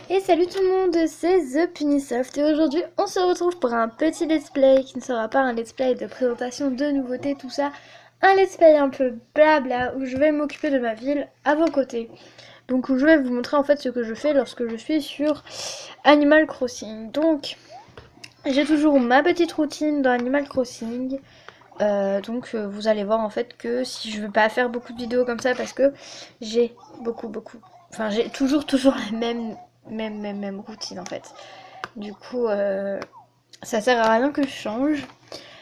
Et salut tout le monde, c'est The Punisoft et aujourd'hui on se retrouve pour un petit let's play qui ne sera pas un let's play de présentation de nouveautés, tout ça, un let's play un peu blabla où je vais m'occuper de ma ville à vos côtés. Donc où je vais vous montrer en fait ce que je fais lorsque je suis sur Animal Crossing. Donc j'ai toujours ma petite routine dans Animal Crossing. Vous allez voir en fait que si je veux pas faire beaucoup de vidéos comme ça parce que j'ai enfin j'ai toujours la même routine en fait. Du coup ça sert à rien que je change.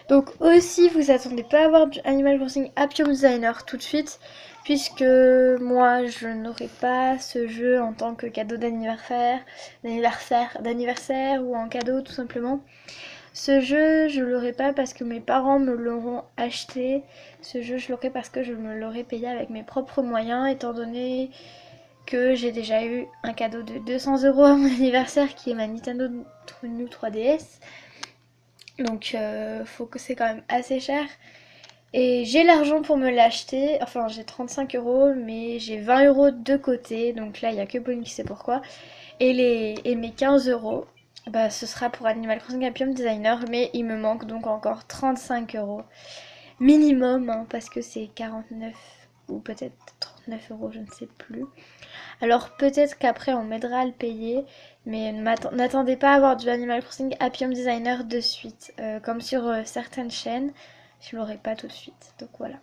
Donc aussi vous attendez pas à avoir du Animal Crossing Happy Home Designer tout de suite puisque moi je n'aurai pas ce jeu en tant que cadeau d'anniversaire ou en cadeau tout simplement. Ce jeu, je l'aurai pas parce que mes parents me l'auront acheté. Ce jeu, je l'aurai parce que je me l'aurais payé avec mes propres moyens, étant donné que j'ai déjà eu un cadeau de 200 € à mon anniversaire qui est ma Nintendo New 3DS. Donc, faut que c'est quand même assez cher. Et j'ai l'argent pour me l'acheter. Enfin, j'ai 35 €, mais j'ai 20 € de côté. Donc là, il n'y a que Pauline qui sait pourquoi. Et mes 15 €, bah, ce sera pour Animal Crossing Happy Home Designer. Mais il me manque donc encore 35 € minimum, hein, parce que c'est 49 ou peut-être 39 € je ne sais plus. Alors peut-être qu'après on m'aidera à le payer, mais n'attendez pas à avoir du Animal Crossing Happy Home Designer de suite. Comme sur certaines chaînes, je l'aurai pas tout de suite. Donc voilà.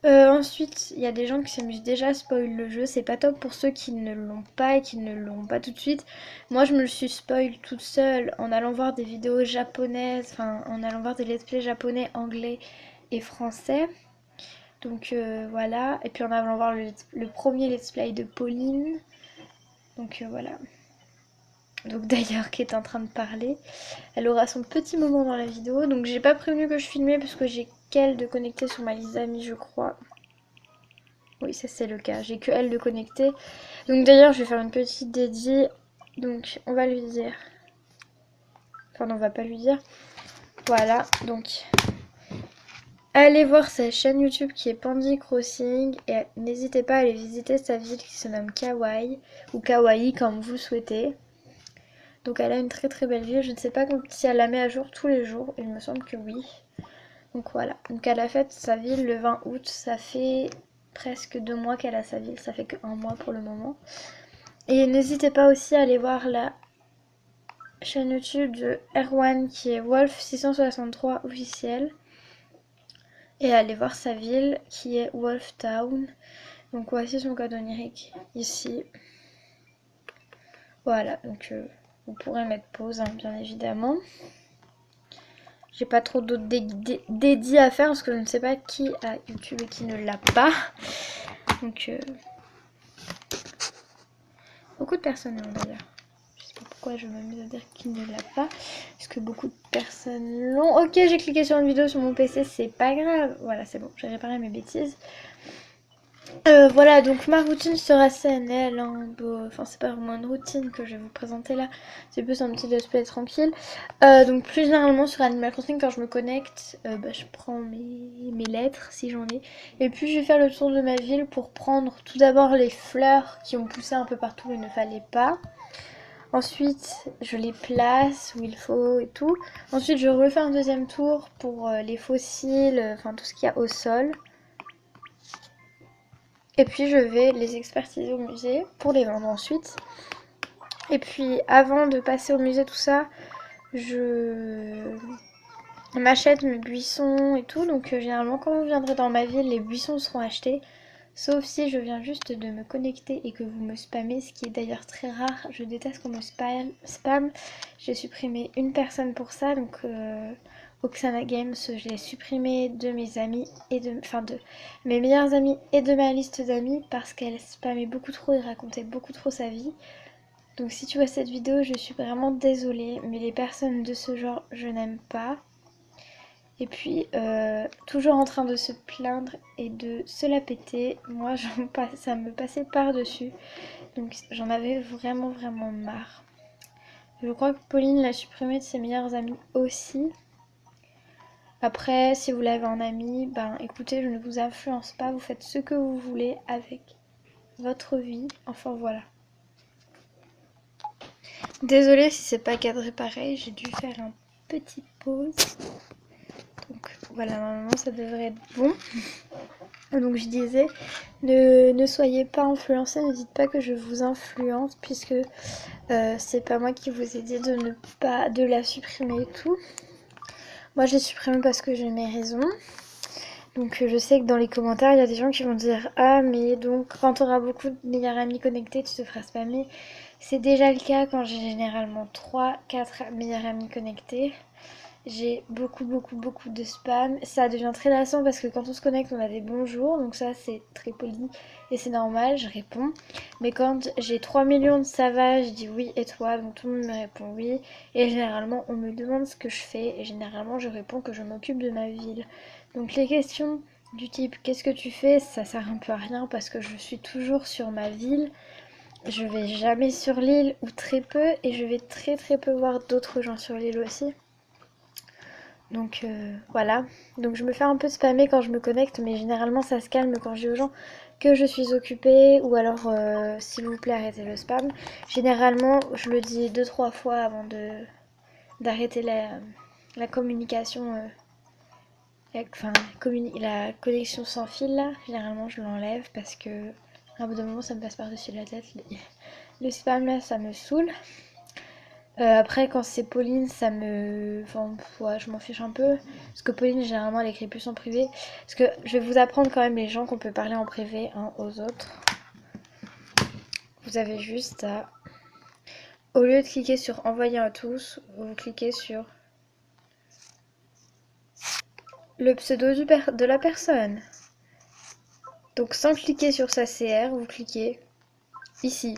Ensuite, il y a des gens qui s'amusent déjà à spoil le jeu. C'est pas top pour ceux qui ne l'ont pas et qui ne l'ont pas tout de suite. Moi, je me le suis spoil toute seule en allant voir des vidéos japonaises, enfin en allant voir des let's play japonais, anglais et français. Donc voilà. Et puis en allant voir le premier let's play de Pauline. Donc voilà. Donc d'ailleurs qui est en train de parler. Elle aura son petit moment dans la vidéo. Donc j'ai pas prévenu que je filmais parce que j'ai qu'elle de connecter sur ma liste d'amis je crois. Oui, ça c'est le cas. J'ai que elle de connecter. Donc d'ailleurs, je vais faire une petite dédie. Donc on va lui dire. Enfin, non, on va pas lui dire. Voilà. Donc allez voir sa chaîne YouTube qui est Pandy Crossing. Et n'hésitez pas à aller visiter sa ville qui se nomme Kawaii. Ou Kawaii comme vous souhaitez. Donc elle a une très très belle ville. Je ne sais pas si elle la met à jour tous les jours. Il me semble que oui. Donc voilà. Donc elle a fait sa ville le 20 août. Ça fait presque 2 mois qu'elle a sa ville. Ça fait que 1 mois pour le moment. Et n'hésitez pas aussi à aller voir la chaîne YouTube de Erwan qui est Wolf663 officiel. Et à aller voir sa ville qui est Wolf Town. Donc voici son code onirique ici. Voilà, donc vous pourrez mettre pause hein, bien évidemment. J'ai pas trop d'autres dédits à faire parce que je ne sais pas qui a YouTube et qui ne l'a pas. Donc beaucoup de personnes d'ailleurs. Je sais pas pourquoi je m'amuse à dire qui ne l'a pas. Parce que beaucoup de personnes l'ont. Ok, j'ai cliqué sur une vidéo sur mon PC, c'est pas grave. Voilà, c'est bon, j'ai réparé mes bêtises. Voilà, donc ma routine sera CNL. Hein, enfin, c'est pas vraiment une routine que je vais vous présenter là. C'est plus un petit let's play tranquille. Donc, plus généralement sur Animal Crossing, quand je me connecte, je prends mes lettres si j'en ai. Et puis, je vais faire le tour de ma ville pour prendre tout d'abord les fleurs qui ont poussé un peu partout où il ne fallait pas. Ensuite, je les place où il faut et tout. Ensuite, je refais un deuxième tour pour les fossiles, enfin tout ce qu'il y a au sol. Et puis, je vais les expertiser au musée pour les vendre ensuite. Et puis, avant de passer au musée, tout ça, je m'achète mes buissons et tout. Donc, généralement, quand vous viendrez dans ma ville, les buissons seront achetés. Sauf si je viens juste de me connecter et que vous me spammez, ce qui est d'ailleurs très rare. Je déteste qu'on me spam. J'ai supprimé une personne pour ça, donc Oksana Games, je l'ai supprimé de mes amis et de mes meilleurs amis et de ma liste d'amis parce qu'elle spammait beaucoup trop et racontait beaucoup trop sa vie. Donc si tu vois cette vidéo, je suis vraiment désolée, mais les personnes de ce genre, je n'aime pas. Et puis, toujours en train de se plaindre et de se la péter, moi ça me passait par-dessus. Donc j'en avais vraiment marre. Je crois que Pauline l'a supprimé de ses meilleurs amis aussi. Après, si vous l'avez en ami, ben écoutez, je ne vous influence pas, vous faites ce que vous voulez avec votre vie. Enfin voilà. Désolée si c'est pas cadré pareil, j'ai dû faire un petit pause. Donc voilà, normalement ça devrait être bon. Donc je disais, ne soyez pas influencés, ne dites pas que je vous influence puisque c'est pas moi qui vous ai dit de ne pas de la supprimer et tout. Moi je l'ai supprimée parce que j'ai mes raisons. Donc je sais que dans les commentaires il y a des gens qui vont dire ah mais donc quand tu auras beaucoup de meilleurs amis connectés tu te feras spammer. C'est déjà le cas quand j'ai généralement 3-4 meilleurs amis connectés. J'ai beaucoup de spam. Ça devient très lassant parce que quand on se connecte, on a des bonjours. Donc ça, c'est très poli et c'est normal, je réponds. Mais quand j'ai 3 millions de ça va, je dis oui et toi. Donc tout le monde me répond oui. Et généralement, on me demande ce que je fais. Et généralement, je réponds que je m'occupe de ma ville. Donc les questions du type qu'est-ce que tu fais, ça sert un peu à rien parce que je suis toujours sur ma ville. Je vais jamais sur l'île ou très peu. Et je vais très peu voir d'autres gens sur l'île aussi. Donc voilà, donc je me fais un peu spammer quand je me connecte, mais généralement ça se calme quand je dis aux gens que je suis occupée ou alors s'il vous plaît arrêtez le spam. Généralement je le dis 2-3 fois avant d'arrêter la communication, la connexion sans fil là. Généralement je l'enlève parce que à un bout d'un moment ça me passe par-dessus la tête. Le spam là ça me saoule. Après, quand c'est Pauline, ça me. Enfin, ouais, je m'en fiche un peu. Parce que Pauline, généralement, elle écrit plus en privé. Parce que je vais vous apprendre quand même les gens qu'on peut parler en privé aux autres. Vous avez juste à. Au lieu de cliquer sur envoyer à tous, vous cliquez sur le pseudo de la personne. Donc, sans cliquer sur sa CR, vous cliquez ici.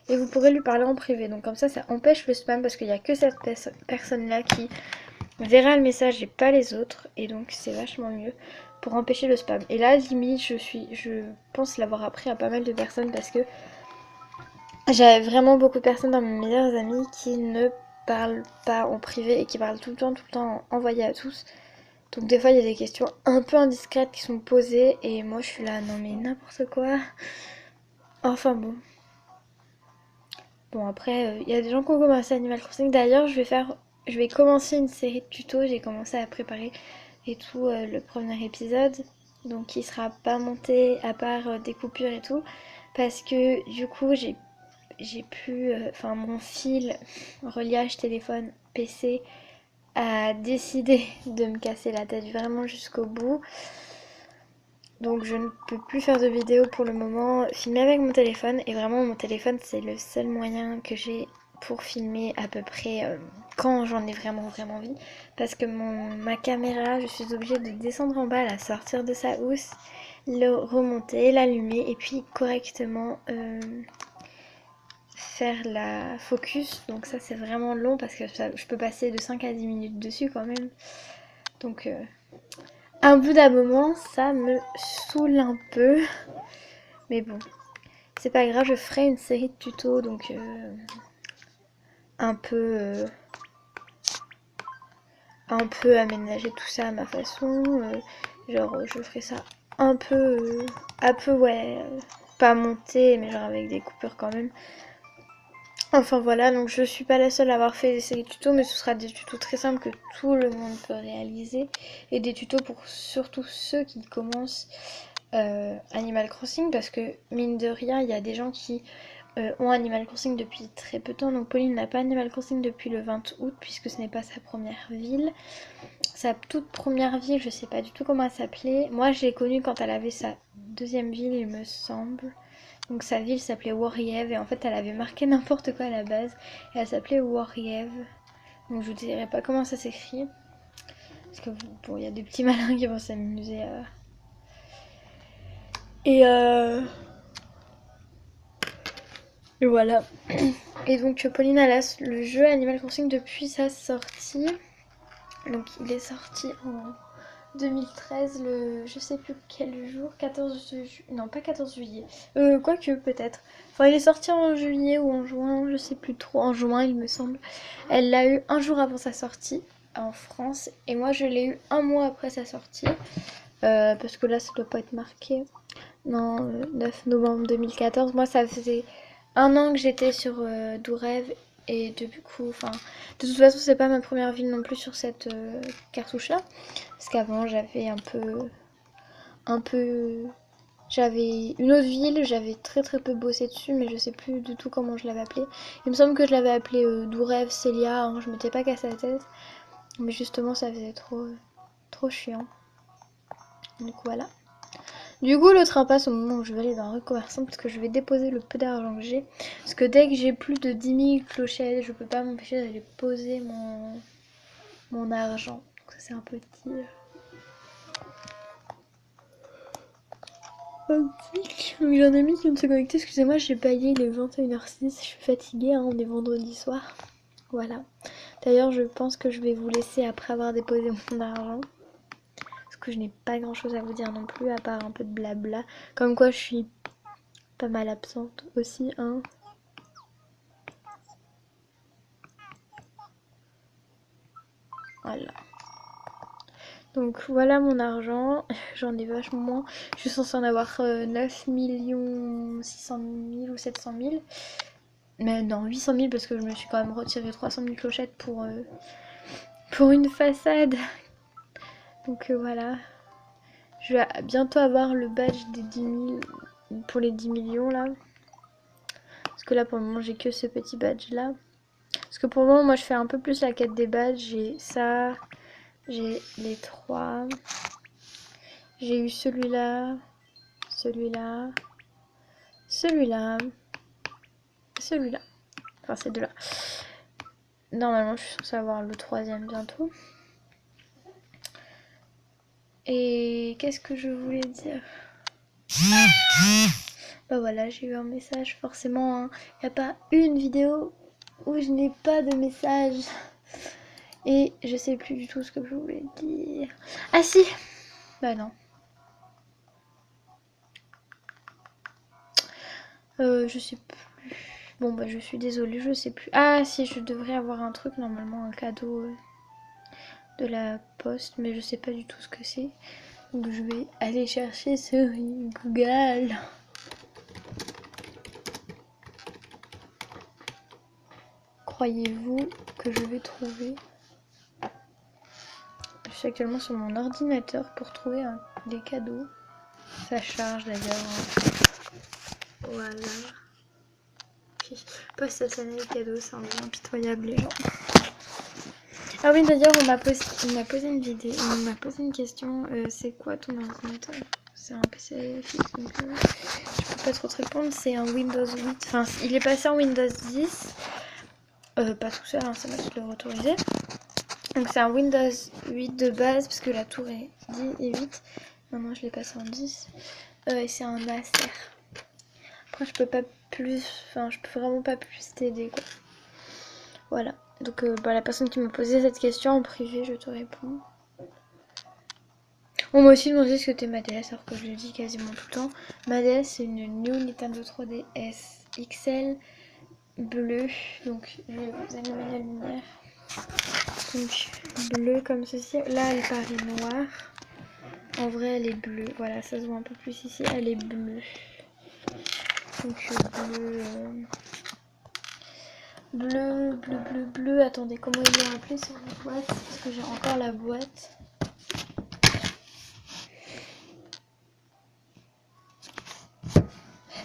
Et vous pourrez lui parler en privé. Donc, comme ça empêche le spam parce qu'il n'y a que cette personne-là qui verra le message et pas les autres, et donc c'est vachement mieux pour empêcher le spam. Et là limite je pense l'avoir appris à pas mal de personnes parce que j'avais vraiment beaucoup de personnes dans mes meilleurs amis qui ne parlent pas en privé et qui parlent tout le temps envoyé à tous. Donc des fois il y a des questions un peu indiscrètes qui sont posées et moi je suis là non mais n'importe quoi. Enfin bon. Bon après il y a des gens qui ont commencé Animal Crossing. D'ailleurs je vais commencer une série de tutos, j'ai commencé à préparer et tout le premier épisode. Donc il sera pas monté à part des coupures et tout. Parce que du coup j'ai pu. Enfin mon fil reliage téléphone PC a décidé de me casser la tête vraiment jusqu'au bout. Donc je ne peux plus faire de vidéos pour le moment, filmer avec mon téléphone. Et vraiment mon téléphone c'est le seul moyen que j'ai pour filmer à peu près quand j'en ai vraiment envie. Parce que ma caméra, je suis obligée de descendre en bas, la sortir de sa housse, le remonter, l'allumer et puis correctement faire la focus. Donc ça c'est vraiment long parce que je peux passer de 5 à 10 minutes dessus quand même. Donc un bout d'un moment ça me saoule un peu. Mais bon, c'est pas grave, je ferai une série de tutos donc un peu aménager tout ça à ma façon. Genre je ferai ça un peu ouais, pas monté mais genre avec des coupures quand même. Enfin voilà, donc je suis pas la seule à avoir fait des séries de tutos, mais ce sera des tutos très simples que tout le monde peut réaliser. Et des tutos pour surtout ceux qui commencent Animal Crossing, parce que mine de rien, il y a des gens qui ont Animal Crossing depuis très peu de temps. Donc Pauline n'a pas Animal Crossing depuis le 20 août, puisque ce n'est pas sa première ville. Sa toute première ville, je sais pas du tout comment elle s'appelait. Moi je l'ai connue quand elle avait sa deuxième ville, il me semble. Donc sa ville s'appelait Wariev et en fait elle avait marqué n'importe quoi à la base et elle s'appelait Wariev. Donc je vous dirai pas comment ça s'écrit parce que bon il y a des petits malins qui vont s'amuser et et voilà. Et donc Pauline a le jeu Animal Crossing depuis sa sortie. Donc il est sorti en 2013, je sais plus quel jour, 14 juillet, non pas 14 juillet, quoique peut-être. Enfin il est sorti en juillet ou en juin, je sais plus trop, en juin il me semble. Elle l'a eu un jour avant sa sortie en France et moi je l'ai eu un mois après sa sortie. Parce que là ça doit pas être marqué. Non, 9 novembre 2014, moi ça faisait un an que j'étais sur Dourève Et du coup, enfin, de toute façon, c'est pas ma première ville non plus sur cette cartouche-là. Parce qu'avant, j'avais un peu, j'avais une autre ville, j'avais très peu bossé dessus, mais je sais plus du tout comment je l'avais appelée. Il me semble que je l'avais appelée Dourev, Célia, hein, je m'étais pas cassé la tête. Mais justement, ça faisait trop chiant. Donc voilà. Du coup, le train passe au moment où je vais aller dans un commerçant parce que je vais déposer le peu d'argent que j'ai. Parce que dès que j'ai plus de 10 000 clochettes, je peux pas m'empêcher d'aller poser mon argent. Donc ça, c'est un petit... Donc j'ai un ami qui vient de se connecter. Excusez-moi, j'ai baillé, il est 21h06. Je suis fatiguée, hein, on est vendredi soir. Voilà. D'ailleurs, je pense que je vais vous laisser après avoir déposé mon argent. Parce que je n'ai pas grand chose à vous dire non plus, à part un peu de blabla. Comme quoi, je suis pas mal absente aussi, hein. Voilà. Donc voilà mon argent. J'en ai vachement moins. Je suis censée en avoir 9 600 000 ou 700 000. Mais non, 800 000 parce que je me suis quand même retiré 300 000 clochettes pour une façade. Donc voilà. Je vais bientôt avoir le badge des 10 000 pour les 10 millions là. Parce que là pour le moment j'ai que ce petit badge là. Parce que pour le moment moi je fais un peu plus la quête des badges. J'ai ça, j'ai les 3. J'ai eu celui-là, celui-là, celui-là, celui-là. Enfin ces deux-là. Normalement je suis censée avoir le 3e bientôt. Et qu'est-ce que je voulais dire? Bah voilà, j'ai eu un message forcément. Hein. Il n'y a pas une vidéo où je n'ai pas de message. Et je sais plus du tout ce que je voulais dire. Ah si! Bah non. Je sais plus. Bon bah je suis désolée, je sais plus. Ah si, je devrais avoir un truc normalement, un cadeau de la poste, mais je sais pas du tout ce que c'est. Donc je vais aller chercher sur Google. Croyez-vous que je vais trouver? Je suis actuellement sur mon ordinateur pour trouver des cadeaux. Ça charge d'ailleurs. Voilà. Poste les cadeaux, c'est un peu impitoyable les gens. Ah oui, d'ailleurs, on m'a posé une vidéo, on m'a posé une question. C'est quoi ton ordinateur? C'est un PC fixe, donc je peux pas trop te répondre. C'est un Windows 8. Enfin, il est passé en Windows 10. Pas tout seul, hein, c'est moi qui l'ai autorisé. Donc c'est un Windows 8 de base parce que la tour est 10 et 8. Maintenant, je l'ai passé en 10. Et c'est un Acer. Après, je peux pas plus. Enfin, je peux vraiment pas plus t'aider, quoi. Voilà. Donc, la personne qui m'a posé cette question en privé, je te réponds. On m'a aussi demandé ce que t'es ma DS, alors que je le dis quasiment tout le temps. Ma DS, c'est une New Nintendo 3DS XL bleue. Donc, je vais vous allumer la lumière. Donc, bleue comme ceci. Là, elle paraît noire. En vrai, elle est bleue. Voilà, ça se voit un peu plus ici. Elle est bleue. Donc, bleu. Attendez, comment ils l'ont appelé sur la boîte? Parce que j'ai encore la boîte.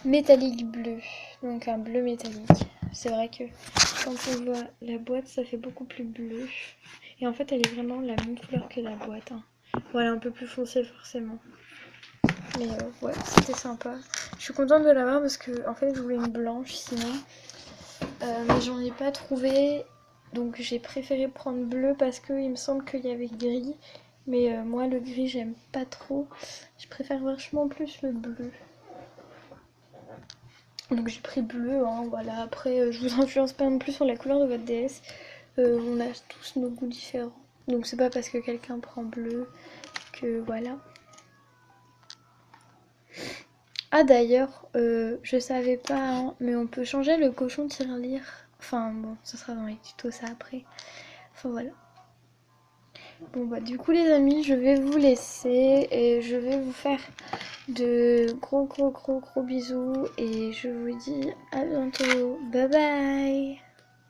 Métallique bleu. Donc, un bleu métallique. C'est vrai que quand on voit la boîte, ça fait beaucoup plus bleu. Et en fait, elle est vraiment la même couleur que la boîte. Hein. Bon, elle est un peu plus foncée, forcément. Mais ouais, c'était sympa. Je suis contente de l'avoir parce que en fait je voulais une blanche sinon. Mais j'en ai pas trouvé. Donc j'ai préféré prendre bleu parce qu'il me semble qu'il y avait gris. Mais moi le gris j'aime pas trop. Je préfère vachement plus le bleu. Donc j'ai pris bleu, hein, voilà. Après je vous influence pas non plus sur la couleur de votre DS. On a tous nos goûts différents. Donc c'est pas parce que quelqu'un prend bleu que voilà. Ah d'ailleurs, je savais pas, hein, mais on peut changer le cochon tirelire. Enfin bon, ce sera dans les tutos ça après. Enfin voilà. Bon bah du coup les amis, je vais vous laisser et je vais vous faire de gros bisous et je vous dis à bientôt. Bye bye.